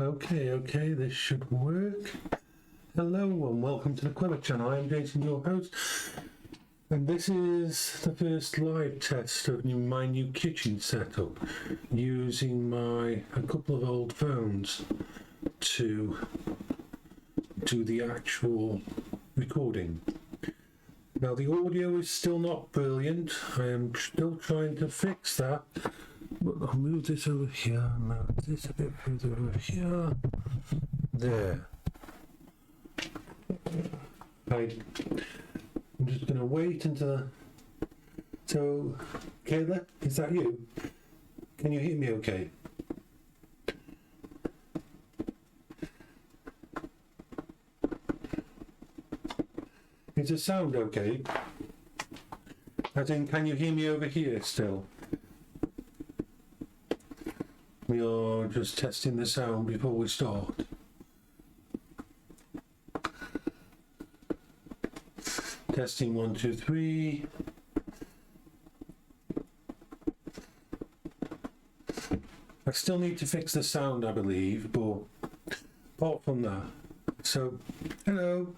Okay, this should work. Hello and welcome to the Quiver channel. I'm Jason, your host, and this is the first live test of my new kitchen setup using a couple of old phones to do the actual recording. Now the audio is still not brilliant. I am still trying to fix that. But I'll move this over here, move this a bit further over here. There. Right. I'm just going to wait until... So, Kayla, is that you? Can you hear me okay? Is the sound okay? As in, can you hear me over here still? We are just testing the sound before we start. Testing 1, 2, 3. I still need to fix the sound, I believe, but apart from that. So, hello.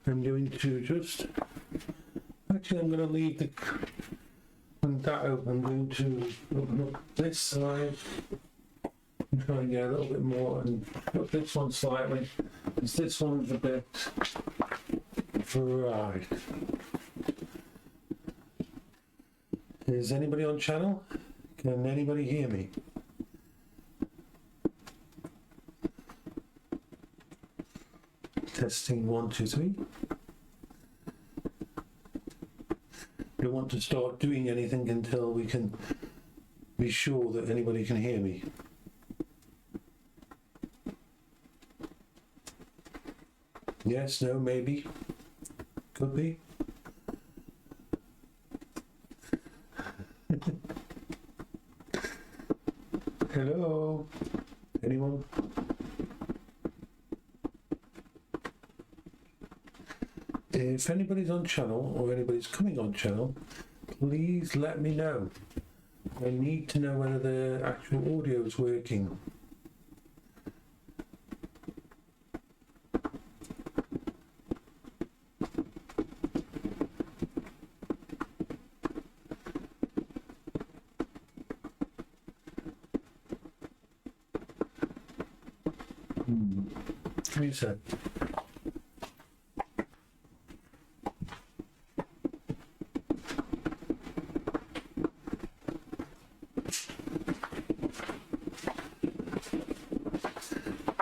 I'm going to just... Actually, I'm going to leave that open. I'm going to open up this side and try and get a little bit more and put this one slightly, because this one's a bit right. Is anybody on channel? Can anybody hear me? Testing 1, 2, 3. Don't want to start doing anything until we can be sure that anybody can hear me. Yes, no, maybe. Could be. Hello? Anyone? If anybody's on channel or anybody's coming on channel, please let me know. I need to know whether the actual audio is working. What you said?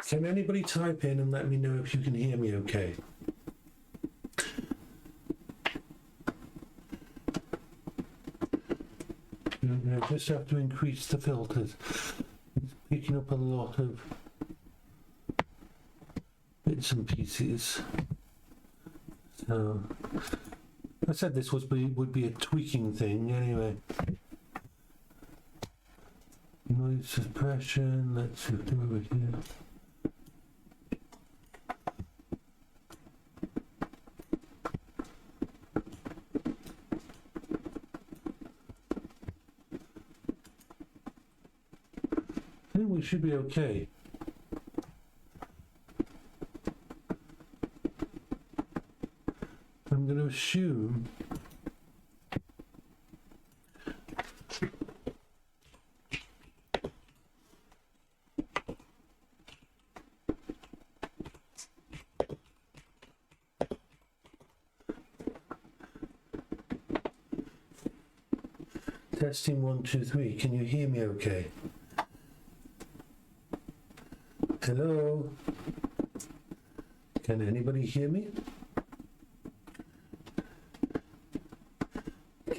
Can anybody type in and let me know if you can hear me okay? I just have to increase the filters. It's picking up a lot of bits and pieces. So I said this would be a tweaking thing anyway. Noise suppression, let's do over here. I think we should be okay. I'm going to assume testing 1, 2, 3. Can you hear me okay? Hello? Can anybody hear me?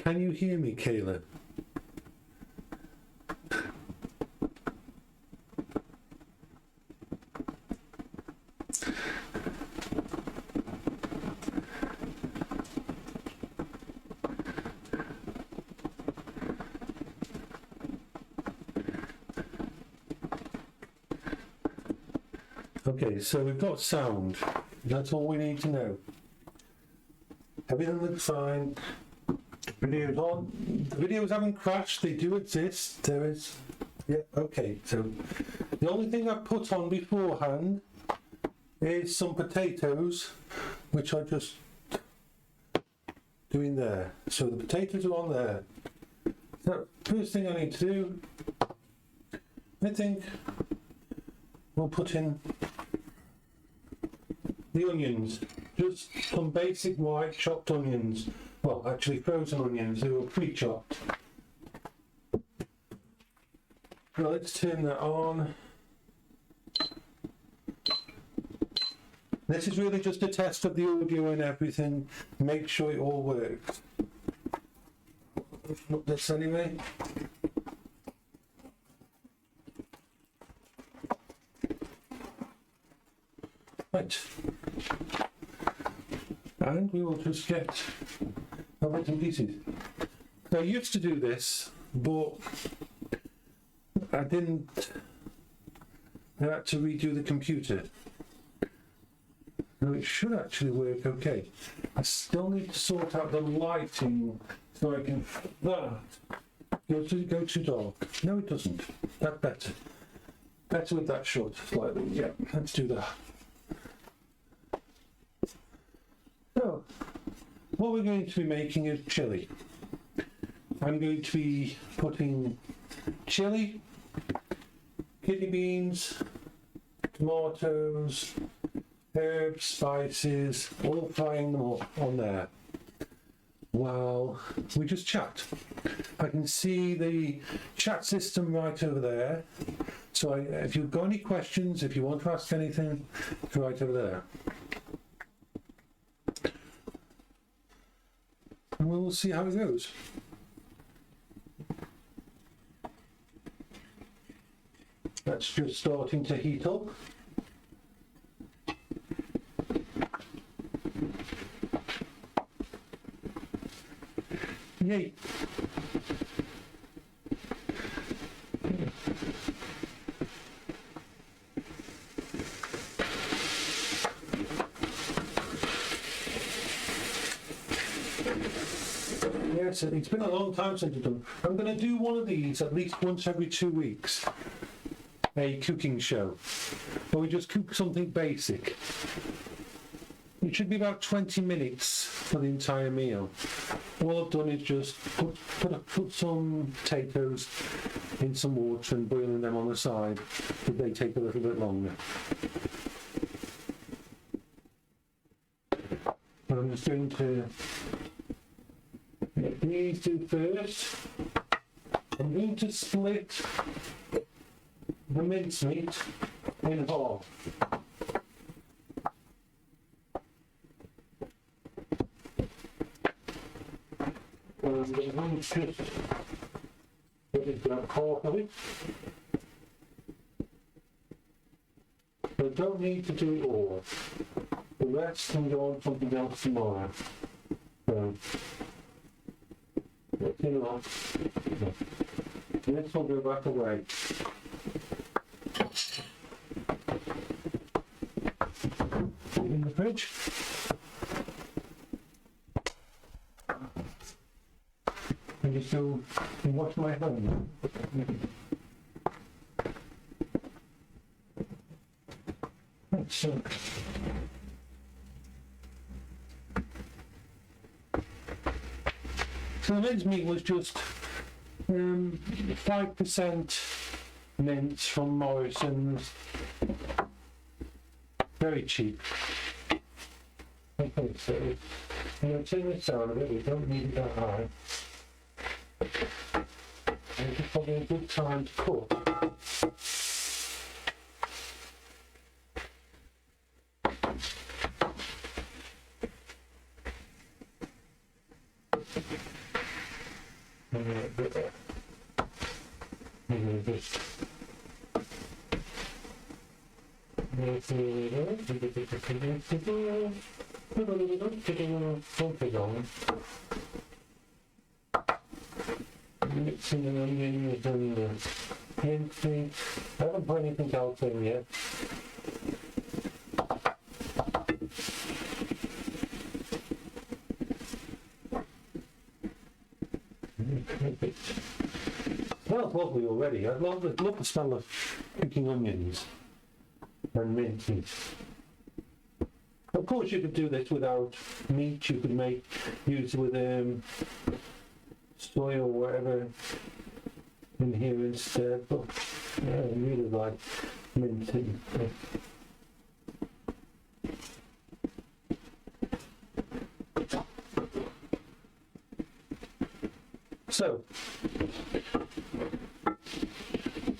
Can you hear me, Kayla? Okay, so we've got sound. That's all we need to know. Everything looks fine. Videos on. The videos haven't crashed. They do exist. There is. Yeah. Okay. So The only thing I put on beforehand is some potatoes, which I just doing there. So the potatoes are on there. So first thing I need to do, I think we'll put in the onions. Just some basic white chopped onions. Well, actually frozen onions, they were pre-chopped. Now let's turn that on. This is really just a test of the audio and everything. Make sure it all works. Open up this anyway. Right. And we will just get our bits and pieces. Now I used to do this, but I didn't. I had to redo the computer. Now it should actually work okay. I still need to sort out the lighting so I can that. Go too dark. No, it doesn't. That's better. Better with that short slightly. Yeah, let's do that. So, what we're going to be making is chili. I'm going to be putting chili, kidney beans, tomatoes, herbs, spices, all frying them up on there while we just chat. I can see the chat system right over there. So if you've got any questions, if you want to ask anything, it's right over there. And we'll see how it goes. That's just starting to heat up. Yay. Yes, it's been a long time since I've done. I'm going to do one of these at least once every 2 weeks. A cooking show, where we just cook something basic. It should be about 20 minutes for the entire meal. All I've done is just put some potatoes in some water and boiling them on the side, but they take a little bit longer. But I'm just going to get these two first. I'm going to split the mincemeat in half. And I'm going to just put it down half of it. I don't need to do it all. The rest can go on something else tomorrow. So, let's do that. This will go back away. In the fridge. And just go and wash my hands. So the mincemeat was just 5% mince from Morrison's. Very cheap. Okay, so I'm going to turn this down a bit, we don't need it that high. And it's probably a good time to cook. Mixing the onions and the mincemeat. I haven't put anything else in yet. Smells lovely already. I love the smell of picking onions and mince. Of course, you could do this without meat. You could use it with soy or whatever in here instead. But yeah, I really like mincing. So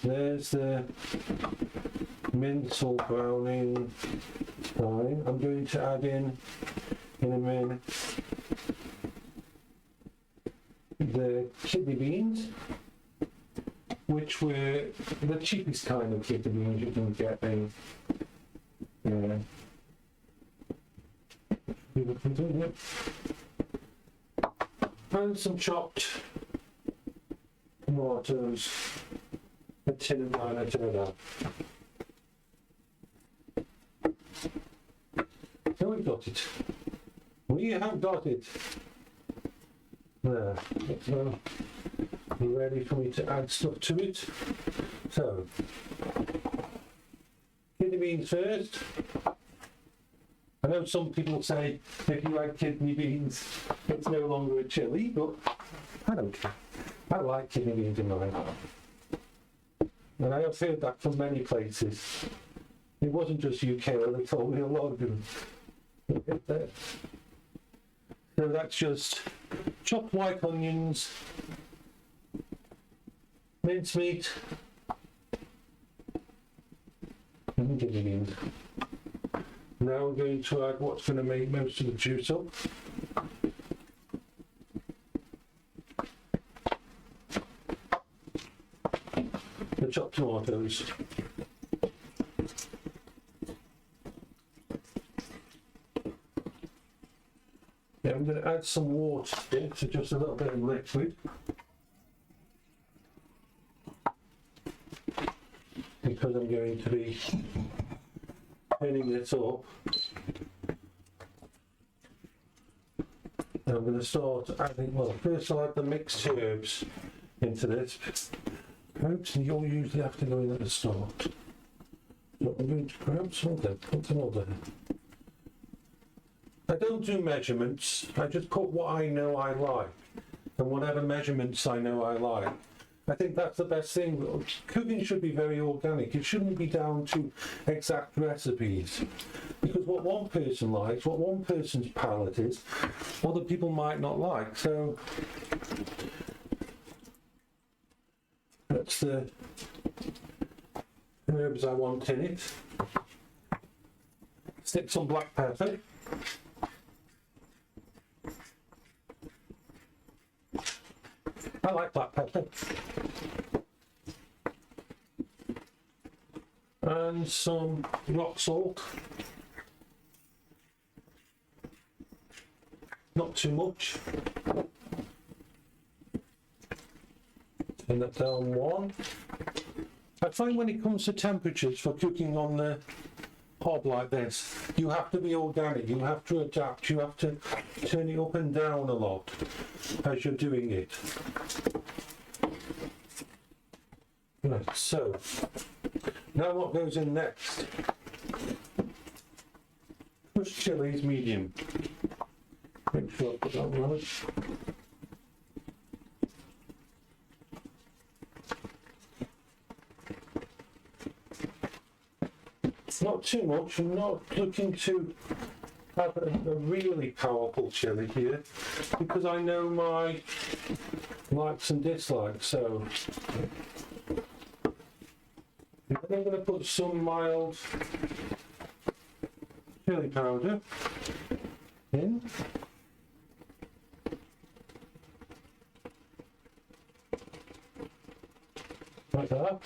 there's the mince all browning fine. I'm going to add in a minute the kidney beans, which were the cheapest kind of kidney beans you can get in. And some chopped tomatoes, a tin and nine, I turn out. So we've got it. We have got it. There. So, you ready for me to add stuff to it? So, kidney beans first. I know some people say if you like kidney beans, it's no longer a chili, but I don't care. I like kidney beans in mine. And I have heard that from many places. It wasn't just UK, they told me a lot of them. So that's just chopped white onions, mincemeat, and kidney beans. Now we're going to add what's going to make most of the juice up. The chopped tomatoes. Yeah, I'm going to add some water in, so just a little bit of liquid. Because I'm going to be turning this up. And I'm going to start adding, well, first I'll add the mixed herbs into this. Herbs, you'll usually have to go in at the start. So I'm going to grab some of them, put them all there. I don't do measurements, I just put what I know I like, and whatever measurements I know I like. I think that's the best thing. Cooking should be very organic. It shouldn't be down to exact recipes. Because what one person likes, what one person's palate is, other people might not like. So that's the herbs I want in it. Stick some black pepper. I like black pepper. And some rock salt. Not too much. Turn that down one. I find when it comes to temperatures for cooking on the hob like this, you have to be organic, you have to adapt, you have to turn it up and down a lot as you're doing it. Right, so now what goes in next? Crushed chilies, medium. Make sure I put that right. Not too much. I'm not looking to have a really powerful chili here because I know my likes and dislikes. So then I'm going to put some mild chili powder in. Like that.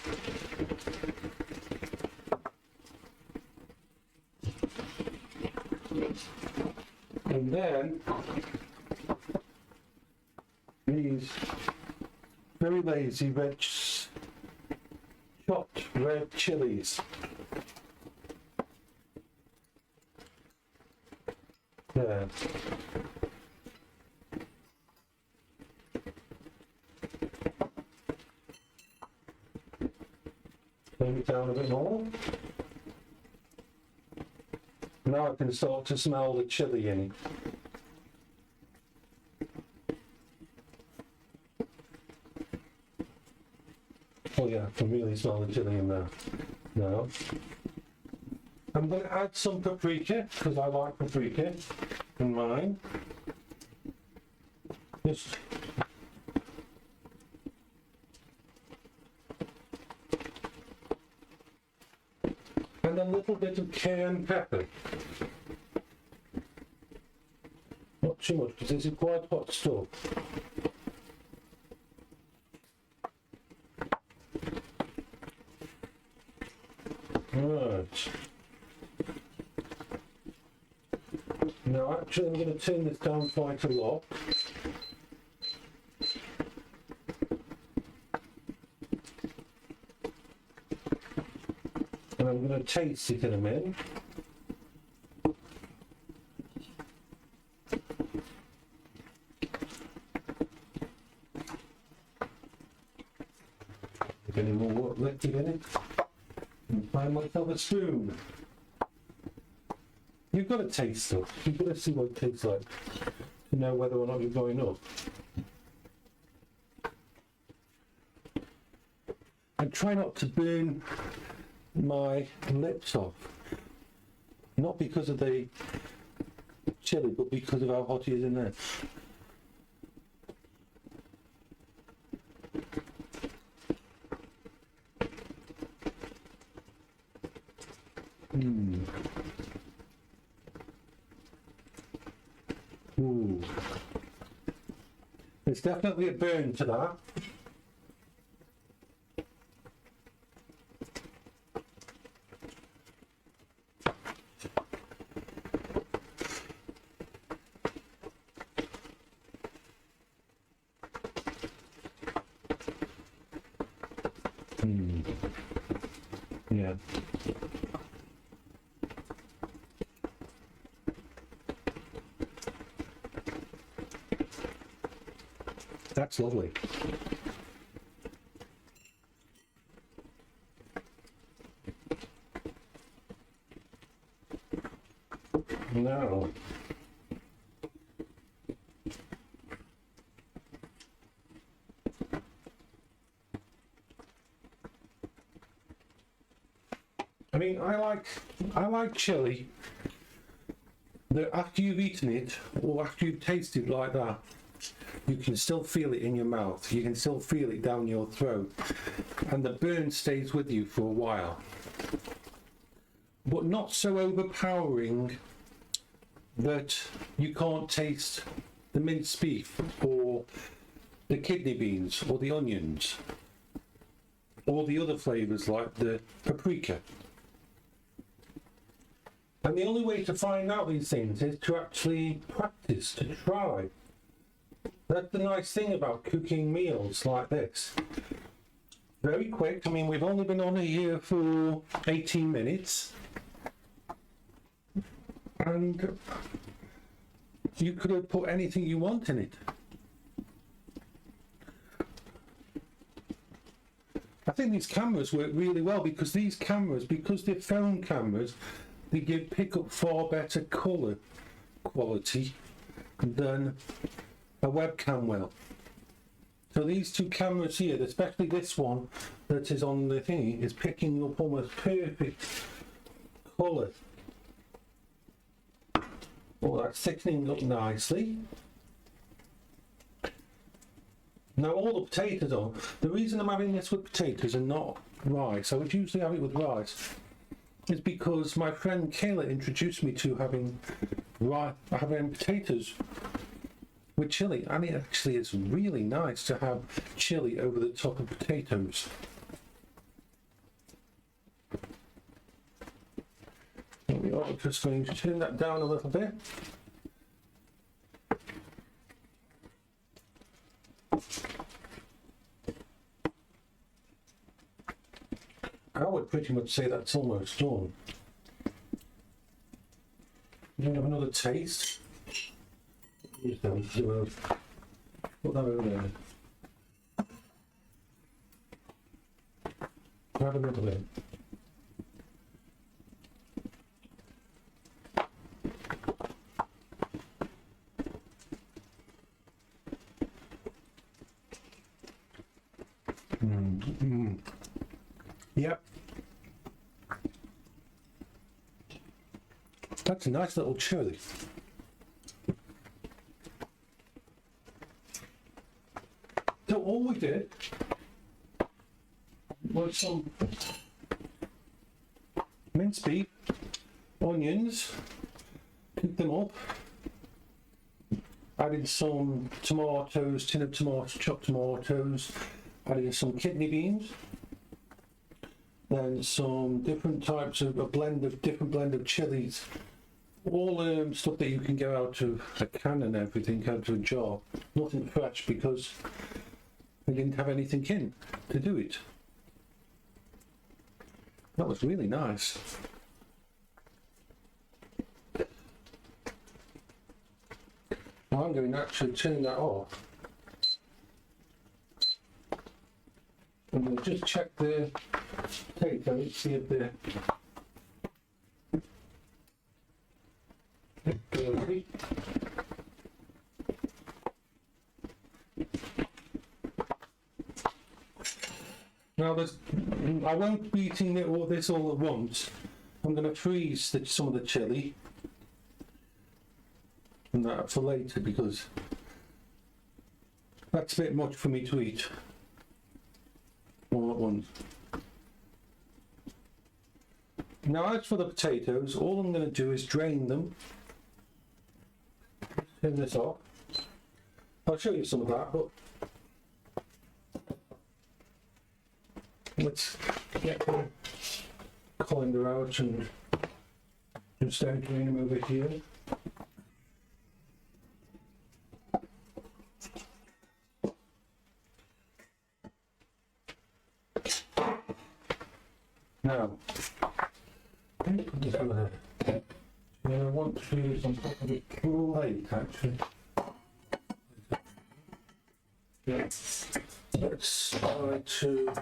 And then these very lazy red chopped red chilies. There. Bring it down a bit more. Now I can start to smell the chili in it. Oh yeah, I can really smell the chili in there. Now, I'm going to add some paprika, because I like paprika in mine. Just and a little bit of cayenne pepper. Not too much, because this is quite hot stuff. Right. Now actually I'm going to turn this down quite a lot. And I'm going to taste it in a minute. Any more liquid in it? And find myself a spoon. You've got to taste stuff. You've got to see what it tastes like to know whether or not you're going up. And try not to burn my lips off. Not because of the chili, but because of how hot it is in there. Ooh. There's definitely a burn to that. Yeah. That's lovely. Now, I mean, I like chili that after you've eaten it or after you've tasted it like that, you can still feel it in your mouth. You can still feel it down your throat, and the burn stays with you for a while. But not so overpowering that you can't taste the minced beef or the kidney beans or the onions or the other flavours like the paprika. And the only way to find out these things is to actually practice, to try. That's the nice thing about cooking meals like this. Very quick. I mean, we've only been on here for 18 minutes. And you could have put anything you want in it. I think these cameras work really well because these cameras, because they're phone cameras, they pick up far better colour quality than a webcam will. So these two cameras here, especially this one that is on the thingy, is picking up almost perfect colour. Oh, that's thickening up nicely. Now all the potatoes on. The reason I'm having this with potatoes and not rice, I would usually have it with rice, is because my friend Kayla introduced me to having potatoes with chili, and it actually is really nice to have chili over the top of potatoes. There we are. Just going to turn that down a little bit. I would pretty much say that's almost done. You have another taste. Put that over there. have another bit. Yep. That's a nice little chili. So all we did was some minced beef, onions, cooked them up, added some tomatoes, tin of tomatoes, chopped tomatoes, added some kidney beans, then some different types of different blend of chilies, all stuff that you can get out of a can and everything, out of a jar. Nothing fresh because they didn't have anything in to do it. That was really nice. Now I'm going to actually turn that off. I'm going to just check the potatoes, see if they're dirty. Now I won't be eating this all at once. I'm going to freeze some of the chili and that for later because that's a bit much for me to eat all at once. Now as for the potatoes, all I'm going to do is drain them. Turn this off. I'll show you some of that, but let's get the colander out and just start drain them over here. Now, put this over there. I want to use some sort of a plate actually. Yeah. Let's try to.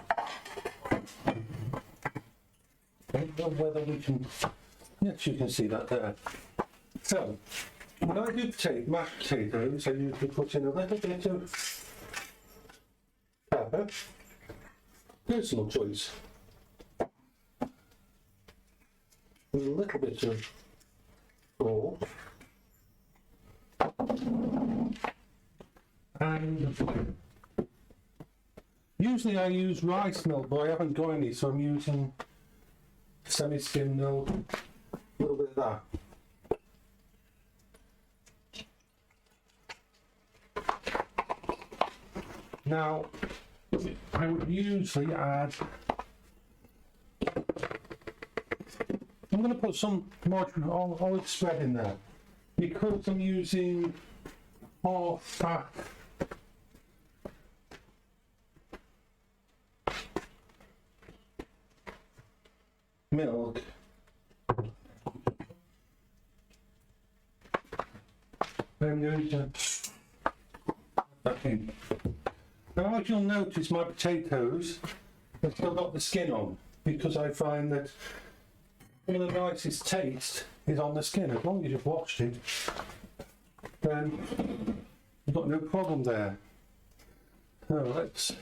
I don't know whether we can. Yes, you can see that there. So, when I do mashed potatoes, I usually put in a little bit of pepper. Personal choice. With a little bit of salt. And usually I use rice milk, but I haven't got any, so I'm using semi-skim milk, a little bit of that. Now, I would usually add, I'm going to put some margarine olive spread in there, because I'm using half fat milk. I'm going to put that in. Now, as you'll notice, my potatoes have still got the skin on, because I find that one of the nicest taste is on the skin. As long as you've washed it, then you've got no problem there. So let's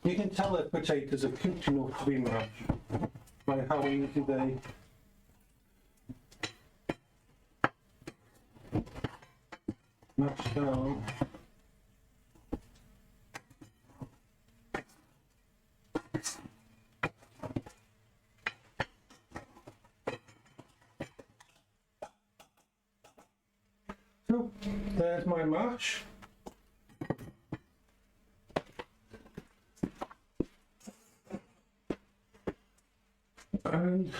you can tell that potatoes are cooked enough to be mashed by how easy they mash down. So there's my mash. And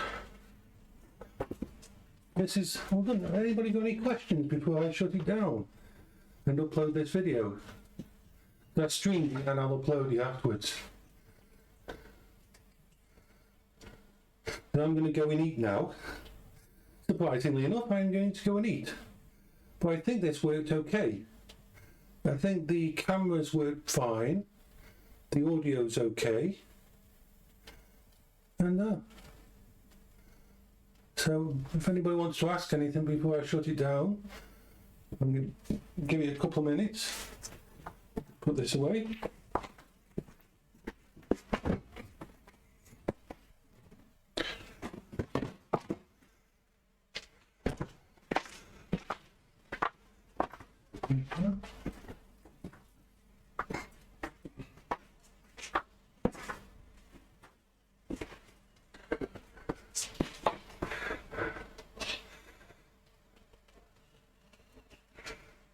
this is, hold on, anybody got any questions before I shut it down and upload this video? That's streamed and I'll upload it afterwards. And I'm going to go and eat now. surprisingly enough, I'm going to go and eat. But I think this worked okay. I think the cameras worked fine. The audio's okay. And so if anybody wants to ask anything before I shut it down, I'm going to give you a couple of minutes. Put this away.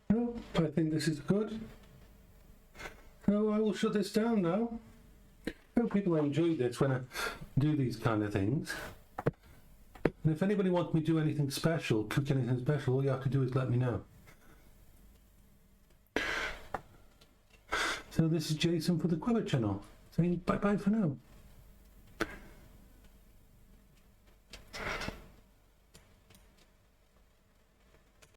No, I think this is good. So I will shut this down now. I hope people enjoy this when I do these kind of things. And if anybody wants me to do anything special, cook anything special, all you have to do is let me know. So this is Jason for the Quibber channel, saying bye bye for now.